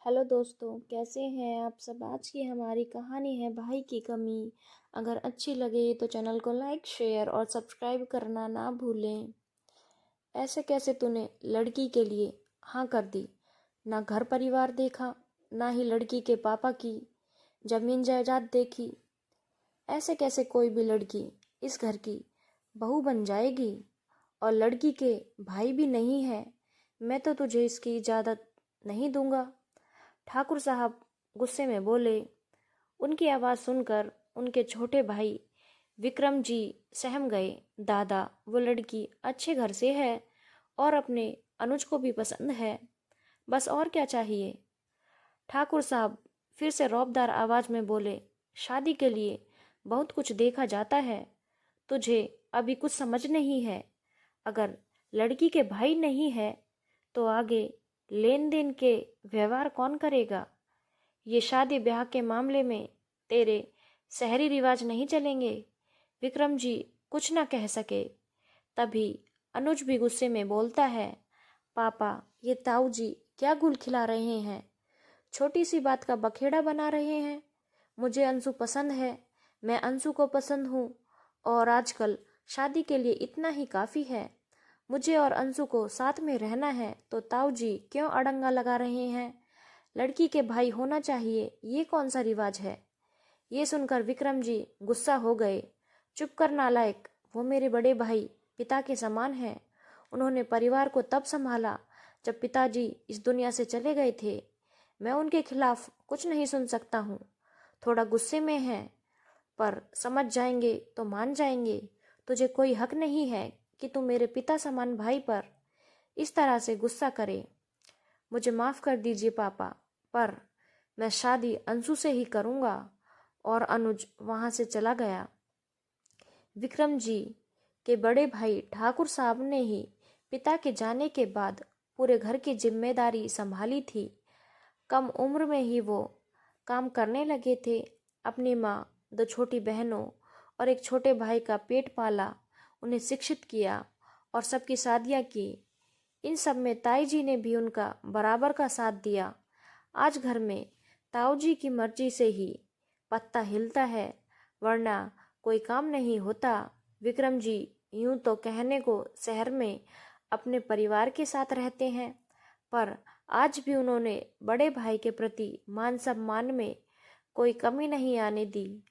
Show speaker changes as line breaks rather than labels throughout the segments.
Hello दोस्तों, कैसे हैं आप सब। आज की हमारी कहानी है भाई की कमी। अगर अच्छी लगे तो चैनल को लाइक शेयर और सब्सक्राइब करना ना भूलें। ऐसे कैसे तूने लड़की के लिए हाँ कर दी, ना घर परिवार देखा, ना ही लड़की के पापा की जमीन जायदाद देखी। ऐसे कैसे कोई भी लड़की इस घर की बहू बन जाएगी। और लड़की के भाई भी नहीं है। मैं तो तुझे इसकी इजाज़त नहीं दूंगा। ठाकुर साहब गुस्से में बोले। उनकी आवाज़ सुनकर उनके छोटे भाई विक्रम जी सहम गए। दादा, वो लड़की अच्छे घर से है और अपने अनुज को भी पसंद है, बस और क्या चाहिए। ठाकुर साहब फिर से रौबदार आवाज़ में बोले, शादी के लिए बहुत कुछ देखा जाता है, तुझे अभी कुछ समझ नहीं है। अगर लड़की के भाई नहीं है तो आगे लेन देन के व्यवहार कौन करेगा। ये शादी ब्याह के मामले में तेरे शहरी रिवाज नहीं चलेंगे। विक्रम जी कुछ ना कह सके। तभी अनुज भी गुस्से में बोलता है, पापा, ये ताऊ जी क्या गुल खिला रहे हैं। छोटी सी बात का बखेड़ा बना रहे हैं। मुझे अंशु पसंद है, मैं अंशु को पसंद हूँ और आजकल शादी के लिए इतना ही काफ़ी है। मुझे और अंशु को साथ में रहना है तो ताऊ जी क्यों अड़ंगा लगा रहे हैं। लड़की के भाई होना चाहिए, ये कौन सा रिवाज है। ये सुनकर विक्रम जी गुस्सा हो गए। चुप कर नालायक, वो मेरे बड़े भाई पिता के समान हैं। उन्होंने परिवार को तब संभाला जब पिताजी इस दुनिया से चले गए थे। मैं उनके खिलाफ कुछ नहीं सुन सकता हूँ। थोड़ा गुस्से में हैं, पर समझ जाएंगे तो मान जाएंगे। तुझे कोई हक नहीं है कि तू मेरे पिता समान भाई पर इस तरह से गुस्सा करे। मुझे माफ़ कर दीजिए पापा, पर मैं शादी अंशु से ही करूँगा। और अनुज वहाँ से चला गया। विक्रम जी के बड़े भाई ठाकुर साहब ने ही पिता के जाने के बाद पूरे घर की जिम्मेदारी संभाली थी। कम उम्र में ही वो काम करने लगे थे। अपनी माँ, दो छोटी बहनों और एक छोटे भाई का पेट पाला, उन्हें शिक्षित किया और सबकी शादियाँ की। इन सब में ताई जी ने भी उनका बराबर का साथ दिया। आज घर में ताऊ जी की मर्जी से ही पत्ता हिलता है, वरना कोई काम नहीं होता। विक्रम जी यूं तो कहने को शहर में अपने परिवार के साथ रहते हैं, पर आज भी उन्होंने बड़े भाई के प्रति मान सम्मान में कोई कमी नहीं आने दी।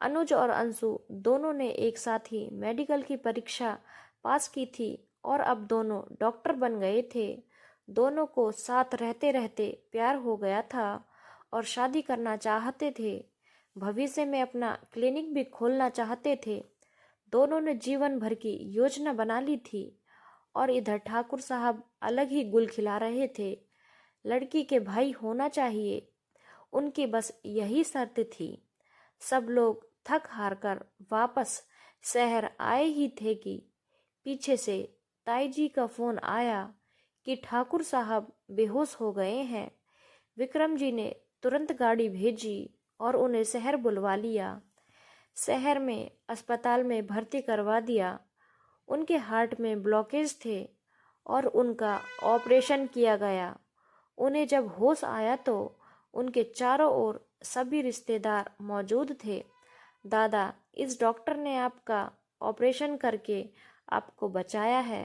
अनुज और अंशु दोनों ने एक साथ ही मेडिकल की परीक्षा पास की थी और अब दोनों डॉक्टर बन गए थे। दोनों को साथ रहते रहते प्यार हो गया था और शादी करना चाहते थे। भविष्य में अपना क्लिनिक भी खोलना चाहते थे। दोनों ने जीवन भर की योजना बना ली थी और इधर ठाकुर साहब अलग ही गुल खिला रहे थे। लड़की के भाई होना चाहिए, उनकी बस यही शर्त थी। सब लोग थक हार कर वापस शहर आए ही थे कि पीछे से ताई जी का फोन आया कि ठाकुर साहब बेहोश हो गए हैं। विक्रम जी ने तुरंत गाड़ी भेजी और उन्हें शहर बुलवा लिया। शहर में अस्पताल में भर्ती करवा दिया। उनके हार्ट में ब्लॉकेज थे और उनका ऑपरेशन किया गया। उन्हें जब होश आया तो उनके चारों ओर सभी रिश्तेदार मौजूद थे। दादा, इस डॉक्टर ने आपका ऑपरेशन करके आपको बचाया है।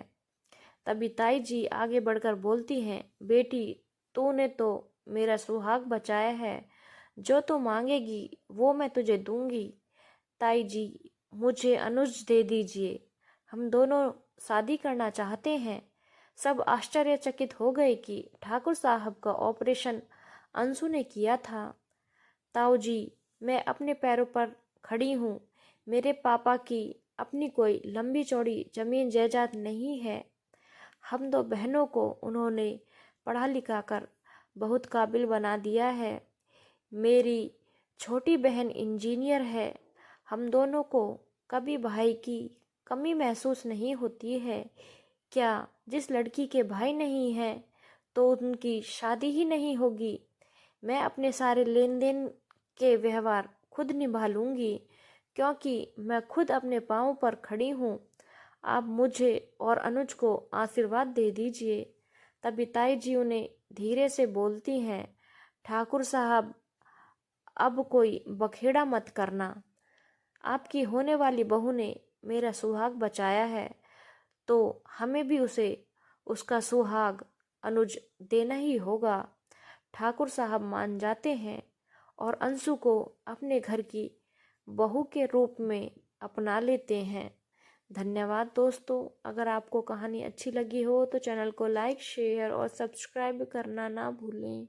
तभी ताई जी आगे बढ़कर बोलती हैं, बेटी, तूने तो मेरा सुहाग बचाया है। जो तू मांगेगी वो मैं तुझे दूंगी। ताई जी, मुझे अनुज दे दीजिए, हम दोनों शादी करना चाहते हैं। सब आश्चर्यचकित हो गए कि ठाकुर साहब का ऑपरेशन अंशु ने किया था। ताऊ जी, मैं अपने पैरों पर खड़ी हूँ। मेरे पापा की अपनी कोई लंबी चौड़ी जमीन जायदाद नहीं है। हम दो बहनों को उन्होंने पढ़ा लिखा कर बहुत काबिल बना दिया है। मेरी छोटी बहन इंजीनियर है। हम दोनों को कभी भाई की कमी महसूस नहीं होती है। क्या जिस लड़की के भाई नहीं है तो उनकी शादी ही नहीं होगी। मैं अपने सारे लेन देन के व्यवहार खुद निभा लूँगी, क्योंकि मैं खुद अपने पाँव पर खड़ी हूँ। आप मुझे और अनुज को आशीर्वाद दे दीजिए। तभी ताई जी उन्हें धीरे से बोलती हैं, ठाकुर साहब अब कोई बखेड़ा मत करना। आपकी होने वाली बहू ने मेरा सुहाग बचाया है तो हमें भी उसे उसका सुहाग अनुज देना ही होगा। ठाकुर साहब मान जाते हैं और अंशु को अपने घर की बहू के रूप में अपना लेते हैं। धन्यवाद दोस्तों। अगर आपको कहानी अच्छी लगी हो तो चैनल को लाइक, शेयर और सब्सक्राइब करना ना भूलें।